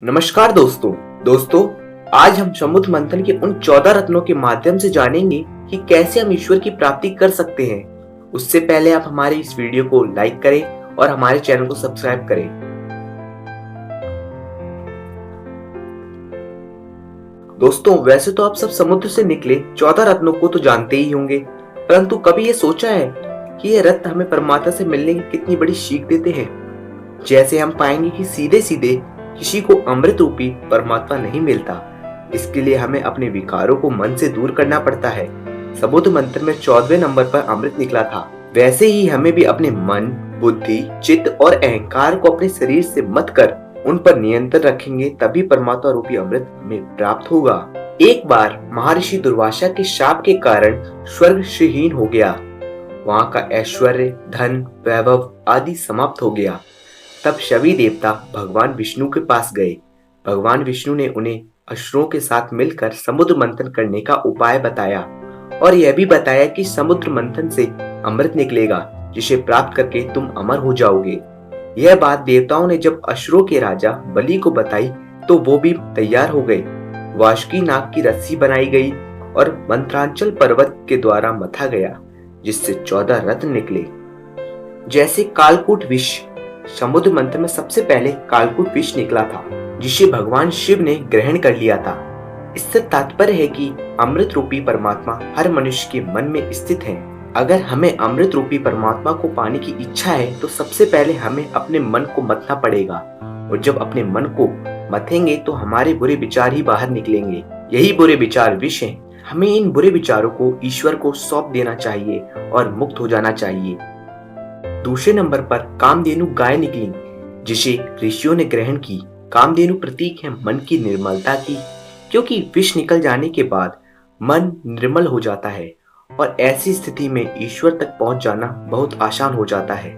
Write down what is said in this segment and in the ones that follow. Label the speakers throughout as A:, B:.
A: नमस्कार दोस्तों आज हम समुद्र मंथन के उन 14 रत्नों के माध्यम से जानेंगे कि कैसे हम ईश्वर की प्राप्ति कर सकते हैं। उससे पहले आप हमारे इस वीडियो को लाइक करें और हमारे चैनल को सब्सक्राइब करें। दोस्तों, वैसे तो आप सब समुद्र से निकले 14 रत्नों को तो जानते ही होंगे, परंतु कभी ये सोचा है कि ये रत्न हमें परमात्मा से मिलने की कितनी बड़ी सीख देते हैं। जैसे हम पाएंगे कि सीधे सीधे किसी को अमृत रूपी परमात्मा नहीं मिलता। इसके लिए हमें अपने विकारों को मन से दूर करना पड़ता है। समुद्र मंथन में 14वें नंबर पर अमृत निकला था। वैसे ही हमें भी अपने मन, बुद्धि, चित्त और अहंकार को अपने शरीर से मत कर उन पर नियंत्रण रखेंगे, तभी परमात्मा रूपी अमृत हमें प्राप्त होगा। एक बार महर्षि दुर्वासा के शाप के कारण स्वर्ग श्रीहीन हो गया। वहाँ का ऐश्वर्य, धन, वैभव आदि समाप्त हो गया। तब शवि देवता भगवान विष्णु के पास गए। भगवान विष्णु ने उन्हें असुरों के साथ मिलकर समुद्र मंथन करने का उपाय बताया और यह भी बताया कि समुद्र मंथन से अमृत निकलेगा, जिसे प्राप्त करके तुम अमर हो जाओगे। यह बात देवताओं ने जब असुरों के राजा बलि को बताई तो वो भी तैयार हो गए। वासुकी नाग की रस्सी बनाई गई और मंत्रांचल पर्वत के द्वारा मथा गया, जिससे 14 रत्न निकले। जैसे कालकूट विष, समुद्र मंथन में सबसे पहले कालकूट विष निकला था, जिसे भगवान शिव ने ग्रहण कर लिया था। इससे तात्पर्य है कि अमृत रूपी परमात्मा हर मनुष्य के मन में स्थित है। अगर हमें अमृत रूपी परमात्मा को पाने की इच्छा है तो सबसे पहले हमें अपने मन को मथना पड़ेगा, और जब अपने मन को मथेंगे तो हमारे बुरे विचार ही बाहर निकलेंगे। यही बुरे विचार विष हैं। हमें इन बुरे विचारों को ईश्वर को सौंप देना चाहिए और मुक्त हो जाना चाहिए। दूसरे नंबर पर कामधेनु गाय निकली, जिसे ऋषियों ने ग्रहण की। कामधेनु प्रतीक है मन की निर्मलता की, क्योंकि विष निकल जाने के बाद मन निर्मल हो जाता है और ऐसी स्थिति में ईश्वर तक पहुंच जाना बहुत आसान हो जाता है।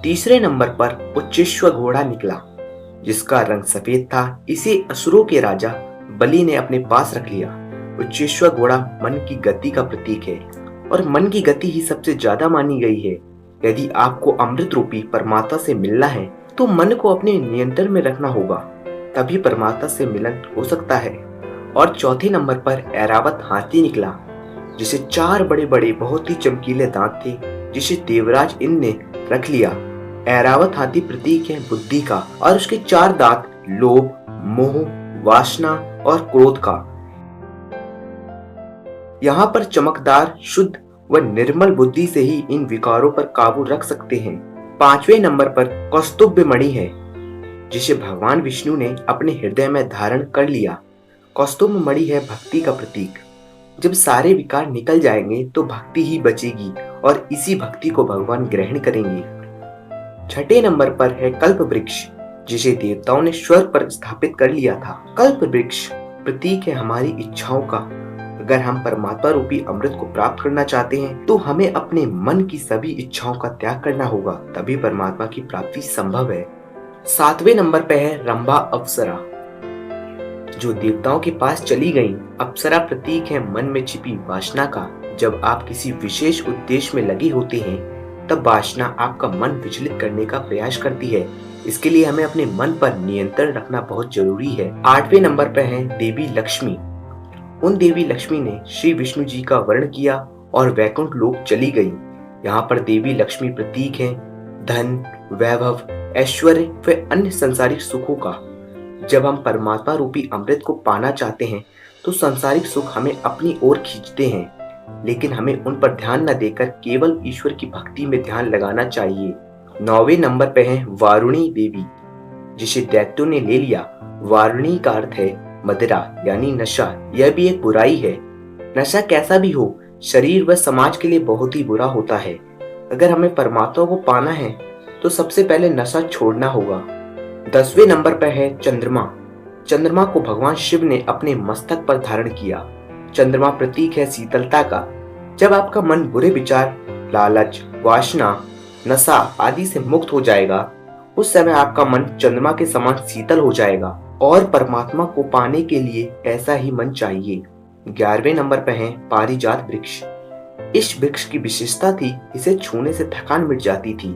A: तीसरे नंबर पर उच्चेश्वर घोड़ा निकला, जिसका रंग सफेद था। इसे असुरों के राजा बलि ने अपने पास रख लिया। उच्चेश्वर घोड़ा मन की गति का प्रतीक है और मन की गति ही सबसे ज्यादा मानी गई है। यदि आपको अमृत रूपी परमात्मा से मिलना है तो मन को अपने नियंत्रण में रखना होगा, तभी परमात्मा से मिलन हो सकता है। और चौथे नंबर पर ऐरावत हाथी निकला, जिसे 4 बड़े बड़े बहुत ही चमकीले दांत थे, जिसे देवराज इंद्र ने रख लिया। ऐरावत हाथी प्रतीक है बुद्धि का और उसके 4 दांत लोभ, मोह, वासना और क्रोध का। यहाँ पर चमकदार, शुद्ध व निर्मल बुद्धि से ही इन विकारों पर काबू रख सकते हैं। 5वें नंबर पर कौस्तुभ मणि है, जिसे भगवान विष्णु ने अपने हृदय में धारण कर लिया। कौस्तुभ मणि है भक्ति का प्रतीक। जब सारे विकार निकल जाएंगे तो भक्ति ही बचेगी और इसी भक्ति को भगवान ग्रहण करेंगे। 6ठे नंबर पर है कल्प वृक्ष, जिसे देवताओं ने स्वर्ग पर स्थापित कर लिया था। कल्प वृक्ष प्रतीक है हमारी इच्छाओं का। अगर हम परमात्मा रूपी अमृत को प्राप्त करना चाहते हैं तो हमें अपने मन की सभी इच्छाओं का त्याग करना होगा, तभी परमात्मा की प्राप्ति संभव है। 7वें नंबर पे है रंभा अप्सरा, जो देवताओं के पास चली गईं। अप्सरा प्रतीक है मन में छिपी वासना का। जब आप किसी विशेष उद्देश्य में लगे होते हैं तब वासना आपका मन विचलित करने का प्रयास करती है। इसके लिए हमें अपने मन पर नियंत्रण रखना बहुत जरूरी है। 8वें नंबर पे है देवी लक्ष्मी। उन देवी लक्ष्मी ने श्री विष्णु जी का वर्ण किया और वैकुंठ लोक चली गई। यहाँ पर देवी लक्ष्मी प्रतीक है धन, वैभव, ऐश्वर्य व अन्य संसारिक सुखों का। जब हम परमात्मा रूपी अमृत को पाना चाहते हैं तो संसारिक सुख हमें अपनी ओर खींचते हैं, लेकिन हमें उन पर ध्यान न देकर केवल ईश्वर की भक्ति में ध्यान लगाना चाहिए। 9वें नंबर पे है वारुणी देवी, जिसे दैत्यों ने ले लिया। वारुणी का अर्थ है मदिरा यानी नशा। यह भी एक बुराई है। नशा कैसा भी हो, शरीर व समाज के लिए बहुत ही बुरा होता है। अगर हमें परमात्मा को पाना है तो सबसे पहले नशा छोड़ना होगा। 10वें नंबर पर है चंद्रमा। चंद्रमा को भगवान शिव ने अपने मस्तक पर धारण किया। चंद्रमा प्रतीक है शीतलता का। जब आपका मन बुरे विचार, लालच, वासना, नशा आदि से मुक्त हो जाएगा, उस समय आपका मन चंद्रमा के समान शीतल हो जाएगा और परमात्मा को पाने के लिए ऐसा ही मन चाहिए। 11वें नंबर पर है पारिजात वृक्ष। इस वृक्ष की विशेषता थी, इसे छूने से थकान मिट जाती थी।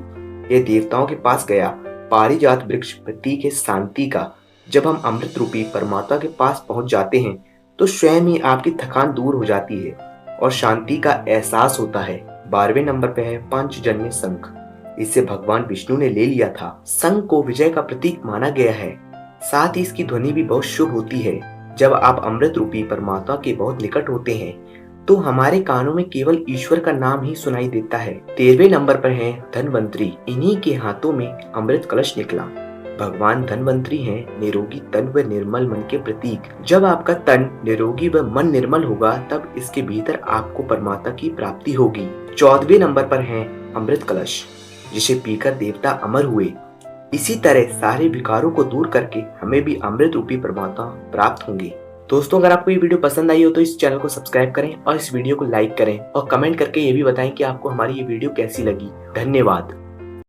A: यह देवताओं के पास गया। पारिजात वृक्ष प्रतीक है शांति का। जब हम अमृत रूपी परमात्मा के पास पहुंच जाते हैं तो स्वयं ही आपकी थकान दूर हो जाती है और शांति का एहसास होता है। 12वें नंबर पे है पांचजन्य शंख। इसे भगवान विष्णु ने ले लिया था। शंख को विजय का प्रतीक माना गया है। साथ ही इसकी ध्वनि भी बहुत शुभ होती है। जब आप अमृत रूपी परमात्मा के बहुत निकट होते हैं तो हमारे कानों में केवल ईश्वर का नाम ही सुनाई देता है। 13वें नंबर पर है धनवंतरी। इन्हीं के हाथों में अमृत कलश निकला। भगवान धनवंतरी हैं निरोगी तन व निर्मल मन के प्रतीक। जब आपका तन निरोगी व मन निर्मल होगा तब इसके भीतर आपको परमात्मा की प्राप्ति होगी। 14वें नंबर पर है अमृत कलश, जिसे पीकर देवता अमर हुए। इसी तरह सारे विकारों को दूर करके हमें भी अमृत रूपी परमात्मा प्राप्त होंगे। दोस्तों, अगर आपको ये वीडियो पसंद आई हो तो इस चैनल को सब्सक्राइब करें और इस वीडियो को लाइक करें और कमेंट करके ये भी बताएं कि आपको हमारी ये वीडियो कैसी लगी। धन्यवाद।